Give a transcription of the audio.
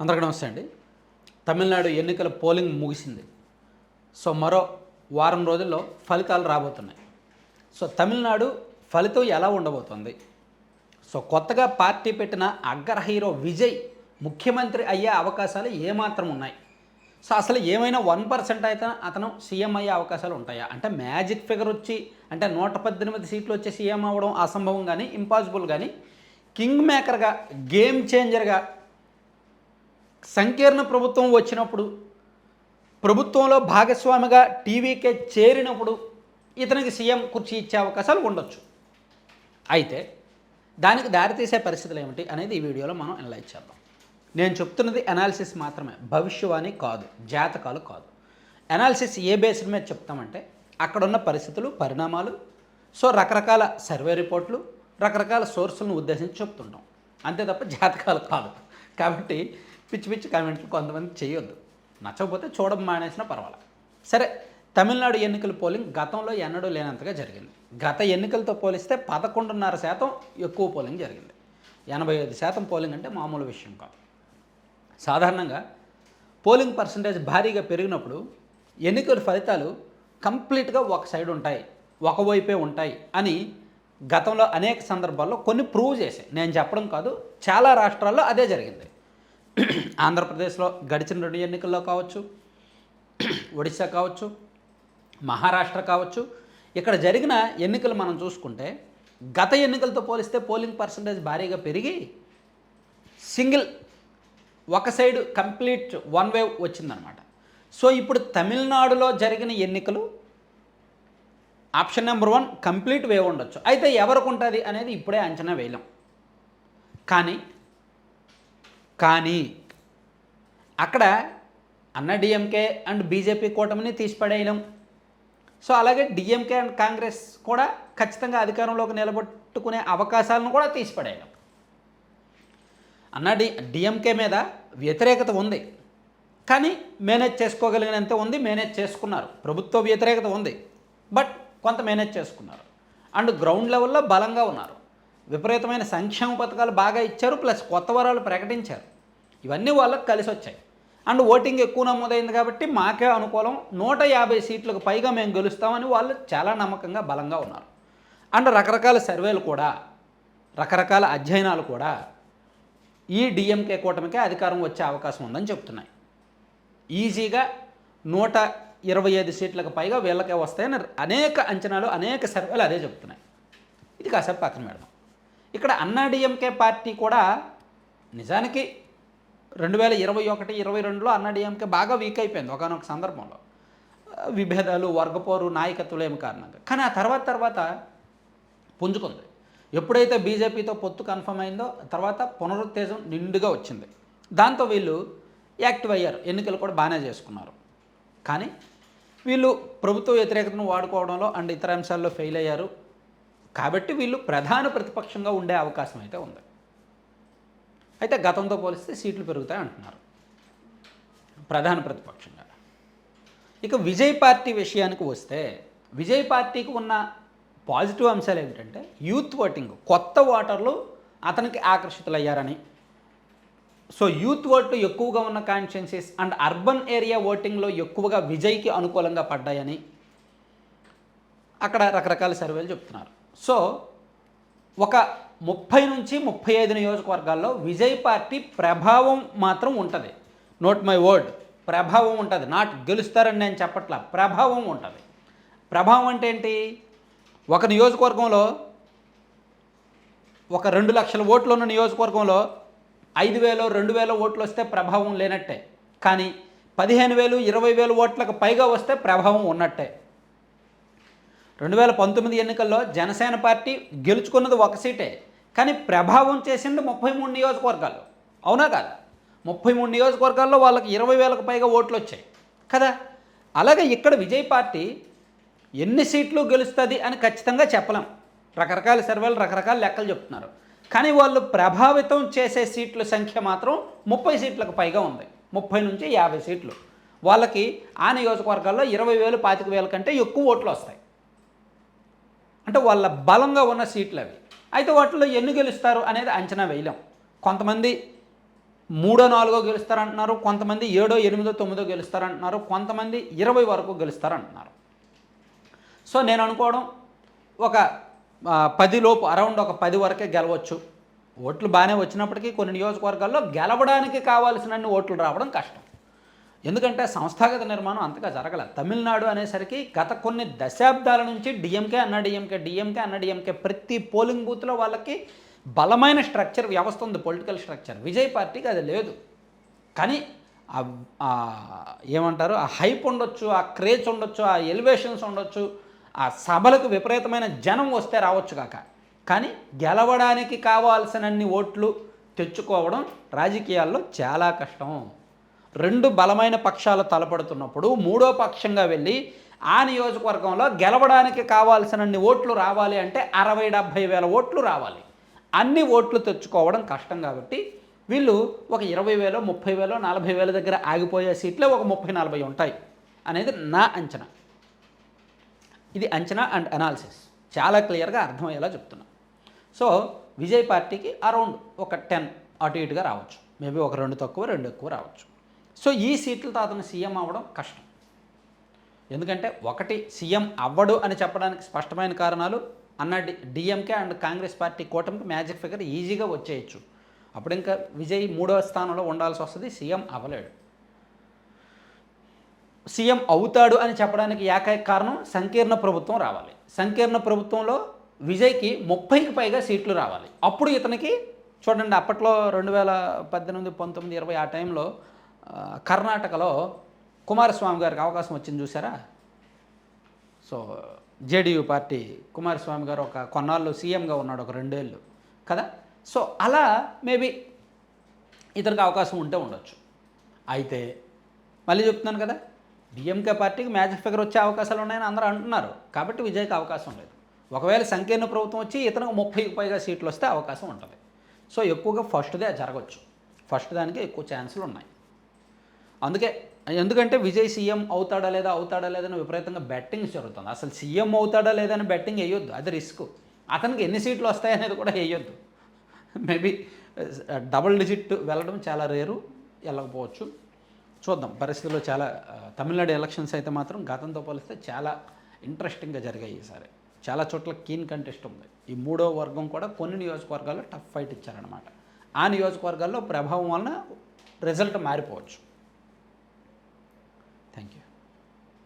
అందరికీ నమస్తే అండి. తమిళనాడు ఎన్నికల పోలింగ్ ముగిసింది. సో మరో వారం రోజుల్లో ఫలితాలు రాబోతున్నాయి. సో తమిళనాడు ఫలితం ఎలా ఉండబోతుంది? సో కొత్తగా పార్టీ పెట్టిన అగ్ర హీరో విజయ్ ముఖ్యమంత్రి అయ్యే అవకాశాలు ఏమాత్రం ఉన్నాయి? సో అసలు ఏమైనా 1% అయితే అతను సీఎం అయ్యే అవకాశాలు ఉంటాయా? అంటే మ్యాజిక్ ఫిగర్ వచ్చి అంటే 118 సీట్లు వచ్చి సీఎం అవ్వడం అసంభవం కానీ ఇంపాసిబుల్, కానీ కింగ్ మేకర్గా గేమ్ చేంజర్గా సంకీర్ణ ప్రభుత్వం వచ్చినప్పుడు ప్రభుత్వంలో భాగస్వామిగా టీవీకే చేరినప్పుడు ఇతనికి సీఎం కుర్చీ ఇచ్చే అవకాశాలు ఉండొచ్చు. అయితే దానికి దారితీసే పరిస్థితులు ఏమిటి అనేది ఈ వీడియోలో మనం అనలైజ్ చేద్దాం. నేను చెప్తున్నది అనాలిసిస్ మాత్రమే, భవిష్యవాణి కాదు, జాతకాలు కాదు. అనాలిసిస్ ఏ బేస్డ్ మీద చెప్తామంటే అక్కడున్న పరిస్థితులు, పరిణామాలు, సో రకరకాల సర్వే రిపోర్ట్లు, రకరకాల సోర్సులను ఉద్దేశించి చెప్తుంటాం, అంతే తప్ప జాతకాలు కాదు. కాబట్టి పిచ్చి పిచ్చి కామెంట్లు కొంతమంది చేయొద్దు. నచ్చకపోతే చూడడం మానేసినా పర్వాలేదు. సరే, తమిళనాడు ఎన్నికల పోలింగ్ గతంలో ఎన్నడూ లేనంతగా జరిగింది. గత ఎన్నికలతో పోలిస్తే 11.5% ఎక్కువ పోలింగ్ జరిగింది. 85% పోలింగ్ అంటే మామూలు విషయం కాదు. సాధారణంగా పోలింగ్ పర్సంటేజ్ భారీగా పెరిగినప్పుడు ఎన్నికల ఫలితాలు కంప్లీట్గా ఒక సైడ్ ఉంటాయి, ఒకవైపే ఉంటాయి అని గతంలో అనేక సందర్భాల్లో కొన్ని ప్రూవ్ చేశాయి. నేను చెప్పడం కాదు, చాలా రాష్ట్రాల్లో అదే జరిగింది. ఆంధ్రప్రదేశ్లో గడిచిన 2 ఎన్నికల్లో కావచ్చు, ఒడిశా కావచ్చు, మహారాష్ట్ర కావచ్చు, ఇక్కడ జరిగిన ఎన్నికలు మనం చూసుకుంటే గత ఎన్నికలతో పోలిస్తే పోలింగ్ పర్సంటేజ్ భారీగా పెరిగి సింగిల్ ఒక సైడ్ కంప్లీట్ వన్ వేవ్ వచ్చిందనమాట. సో ఇప్పుడు తమిళనాడులో జరిగిన ఎన్నికలు ఆప్షన్ నెంబర్ 1 కంప్లీట్ వేవ్ ఉండొచ్చు. అయితే ఎవరికి ఉంటుంది అనేది ఇప్పుడే అంచనా వేయలేం. కానీ అక్కడ అన్న డిఎంకే అండ్ బీజేపీ కూటమిని తీసిపడేయలేం. సో అలాగే డిఎంకే అండ్ కాంగ్రెస్ కూడా ఖచ్చితంగా అధికారంలోకి నిలబెట్టుకునే అవకాశాలను కూడా తీసిపడేయలేం. డిఎంకే మీద వ్యతిరేకత ఉంది, కానీ మేనేజ్ చేసుకోగలిగినంత ఉంది, మేనేజ్ చేసుకున్నారు. ప్రభుత్వ వ్యతిరేకత ఉంది, బట్ కొంత మేనేజ్ చేసుకున్నారు. అండ్ గ్రౌండ్ లెవెల్లో బలంగా ఉన్నారు. విపరీతమైన సంక్షేమ పథకాలు బాగా ఇచ్చారు, ప్లస్ కొత్త వరాలు ప్రకటించారు. ఇవన్నీ వాళ్ళకి కలిసి వచ్చాయి. అండ్ ఓటింగ్ ఎక్కువ నమోదైంది కాబట్టి మాకే అనుకూలం, 150 సీట్లకు పైగా మేము గెలుస్తామని వాళ్ళు చాలా నమ్మకంగా బలంగా ఉన్నారు. అండ్ రకరకాల సర్వేలు కూడా, రకరకాల అధ్యయనాలు కూడా ఈ డిఎంకే కూటమికే అధికారం వచ్చే అవకాశం ఉందని చెప్తున్నాయి. ఈజీగా 125 సీట్లకు పైగా వీళ్ళకే వస్తాయని అనేక అంచనాలు, అనేక సర్వేలు అదే చెప్తున్నాయి. ఇది కాసేపు పక్కన పెడదాం. ఇక్కడ అన్నా డిఎంకే పార్టీ కూడా నిజానికి 2021-22లో అన్నా డిఎంకే బాగా వీక్ అయిపోయింది ఒకానొక సందర్భంలో, విభేదాలు, వర్గపోరు, నాయకత్వం ఏమి కారణంగా. కానీ ఆ తర్వాత పుంజుకుంది. ఎప్పుడైతే బీజేపీతో పొత్తు కన్ఫర్మ్ అయిందో తర్వాత పునరుత్తేజం నిండుగా వచ్చింది. దాంతో వీళ్ళు యాక్టివ్ అయ్యారు, ఎన్నికలు కూడా బాగానే చేసుకున్నారు. కానీ వీళ్ళు ప్రభుత్వ వ్యతిరేకతను వాడుకోవడంలో అండ్ ఇతర అంశాల్లో ఫెయిల్ అయ్యారు. కాబట్టి వీళ్ళు ప్రధాన ప్రతిపక్షంగా ఉండే అవకాశం అయితే ఉంది. అయితే గతంతో పోలిస్తే సీట్లు పెరుగుతాయి అంటున్నారు ప్రధాన ప్రతిపక్షంగా. ఇక విజయ్ పార్టీ విషయానికి వస్తే, విజయ్ పార్టీకి ఉన్న పాజిటివ్ అంశాలు ఏమిటంటే యూత్ ఓటింగ్, కొత్త ఓటర్లు అతనికి ఆకర్షితులయ్యారని. సో యూత్ ఓట్లు ఎక్కువగా ఉన్న కాన్స్టిట్యున్సీస్ అండ్ అర్బన్ ఏరియా ఓటింగ్లో ఎక్కువగా విజయ్కి అనుకూలంగా పడ్డాయని అక్కడ రకరకాల సర్వేలు చెప్తున్నారు. సో ఒక 30 నుంచి 35 నియోజకవర్గాల్లో విజయ్ పార్టీ ప్రభావం మాత్రం ఉంటుంది. నోట్ మై వర్డ్, ప్రభావం ఉంటుంది. నాట్ గెలుస్తారని నేను చెప్పట్లా, ప్రభావం ఉంటుంది. ప్రభావం అంటే ఏంటి? ఒక నియోజకవర్గంలో ఒక 2 లక్షల ఓట్లు ఉన్న నియోజకవర్గంలో 5,000, 2,000 ఓట్లు వస్తే ప్రభావం లేనట్టే. కానీ 15,000, 20,000 ఓట్లకు పైగా వస్తే ప్రభావం ఉన్నట్టే. 2019 ఎన్నికల్లో జనసేన పార్టీ గెలుచుకున్నది 1 సీటే, కానీ ప్రభావం చేసింది 33 నియోజకవర్గాల్లో. అవునా కాదా? 33 నియోజకవర్గాల్లో వాళ్ళకి 20,000కు పైగా ఓట్లు వచ్చాయి కదా. అలాగే ఇక్కడ విజయ్ పార్టీ ఎన్ని సీట్లు గెలుస్తుంది అని ఖచ్చితంగా చెప్పలేం. రకరకాల సర్వేలు, రకరకాల లెక్కలు చెప్తున్నారు. కానీ వాళ్ళు ప్రభావితం చేసే సీట్ల సంఖ్య మాత్రం 30 సీట్లకు పైగా ఉంది. 30 నుంచి 50 సీట్లు వాళ్ళకి ఆ నియోజకవర్గాల్లో 20,000, 25,000 కంటే ఎక్కువ ఓట్లు వస్తాయి. అంటే వాళ్ళ బలంగా ఉన్న సీట్లు అవి. అయితే వాటిలో ఎన్ని గెలుస్తారు అనేది అంచనా వేయలేం. కొంతమంది మూడో నాలుగో గెలుస్తారంటున్నారు, కొంతమంది 7, 8, 9 గెలుస్తారంటున్నారు, కొంతమంది 20 వరకు గెలుస్తారంటున్నారు. సో నేను అనుకోవడం ఒక 10 లోపు, అరౌండ్ ఒక 10 వరకే గెలవచ్చు. ఓట్లు బాగానే వచ్చినప్పటికీ కొన్ని నియోజకవర్గాల్లో గెలవడానికి కావాల్సినన్ని ఓట్లు రావడం కష్టం. ఎందుకంటే సంస్థాగత నిర్మాణం అంతగా జరగల. తమిళనాడు అనేసరికి గత కొన్ని దశాబ్దాల నుంచి డిఎంకే అన్న డిఎంకే ప్రతి పోలింగ్ బూత్లో వాళ్ళకి బలమైన స్ట్రక్చర్ వ్యవస్థ ఉంది, పొలిటికల్ స్ట్రక్చర్. విజయ్ పార్టీకి అది లేదు. కానీ ఏమంటారు, ఆ హైప్ ఉండొచ్చు, ఆ క్రేజ్ ఉండొచ్చు, ఆ ఎలివేషన్స్ ఉండొచ్చు, ఆ సభలకు విపరీతమైన జనం వస్తే రావచ్చు కాక, కానీ గెలవడానికి కావాల్సినన్ని ఓట్లు తెచ్చుకోవడం రాజకీయాల్లో చాలా కష్టం. రెండు బలమైన పక్షాలు తలపడుతున్నప్పుడు మూడో పక్షంగా వెళ్ళి ఆ నియోజకవర్గంలో గెలవడానికి కావాల్సినన్ని ఓట్లు రావాలి అంటే 60-70 వేల ఓట్లు రావాలి. అన్ని ఓట్లు తెచ్చుకోవడం కష్టం. కాబట్టి వీళ్ళు ఒక 20,000, 30,000, 40,000 దగ్గర ఆగిపోయే సీట్లే ఒక 30-40 ఉంటాయి అనేది నా అంచనా. ఇది అంచనా అండ్ అనాలిసిస్, చాలా క్లియర్గా అర్థమయ్యేలా చెప్తున్నా. సో విజయ్ పార్టీకి అరౌండ్ ఒక 10 అటు ఇటుగా రావచ్చు, మేబీ ఒక 2 తక్కువ 2 ఎక్కువ రావచ్చు. సో ఈ సీట్లతో అతను సీఎం అవ్వడం కష్టం. ఎందుకంటే ఒకటి, సీఎం అవ్వడు అని చెప్పడానికి స్పష్టమైన కారణాలు డిఎంకే అండ్ కాంగ్రెస్ పార్టీ కూటమికి మ్యాజిక్ ఫిగర్ ఈజీగా వచ్చేయచ్చు. అప్పుడు ఇంకా విజయ్ 3వ స్థానంలో ఉండాల్సి వస్తుంది, సీఎం అవ్వలేడు. సీఎం అవుతాడు అని చెప్పడానికి ఏకైక కారణం సంకీర్ణ ప్రభుత్వం రావాలి. సంకీర్ణ ప్రభుత్వంలో విజయ్కి 30కి పైగా సీట్లు రావాలి. అప్పుడు ఇతనికి చూడండి, అప్పట్లో 2018, 19, 20 ఆ టైంలో కర్ణాటకలో కుమారస్వామి గారికి అవకాశం వచ్చింది చూసారా. సో జేడీయూ పార్టీ, కుమారస్వామి గారు ఒక కొన్నాళ్ళు సీఎంగా ఉన్నాడు, ఒక 2 ఏళ్ళు కదా. సో అలా మేబీ ఇతనికి అవకాశం ఉంటే ఉండొచ్చు. అయితే మళ్ళీ చెప్తున్నాను కదా, డిఎంకే పార్టీకి మ్యాజిక్ ఫిగర్ వచ్చే అవకాశాలు ఉన్నాయని అందరూ అంటున్నారు. కాబట్టి విజయ్కి అవకాశం లేదు. ఒకవేళ సంకీర్ణ ప్రభుత్వం వచ్చి ఇతనికి 30కి పైగా సీట్లు వస్తే అవకాశం ఉంటుంది. సో ఎక్కువగా ఫస్ట్దే జరగచ్చు, ఫస్ట్ దానికి ఎక్కువ ఛాన్సులు ఉన్నాయి. ఎందుకంటే విజయ్ సీఎం అవుతాడా లేదా అని విపరీతంగా బెట్టింగ్స్ జరుగుతుంది. అసలు సీఎం అవుతాడా లేదా అని బెట్టింగ్ వేయొద్దు, అది రిస్క్. అతనికి ఎన్ని సీట్లు వస్తాయనేది కూడా వేయొద్దు. మేబీ డబుల్ డిజిట్ వెళ్ళడం చాలా రేరు, వెళ్ళకపోవచ్చు, చూద్దాం. పరిస్థితుల్లో చాలా తమిళనాడు ఎలక్షన్స్ అయితే మాత్రం గతంతో పోలిస్తే చాలా ఇంట్రెస్టింగ్గా జరిగాయి ఈసారి. చాలా చోట్ల కీన్ కంటెస్ట్ ఉంది. ఈ 3వ వర్గం కూడా కొన్ని నియోజకవర్గాల్లో టఫ్ ఫైట్ ఇచ్చారనమాట. ఆ నియోజకవర్గాల్లో ప్రభావం వలన రిజల్ట్ మారిపోవచ్చు.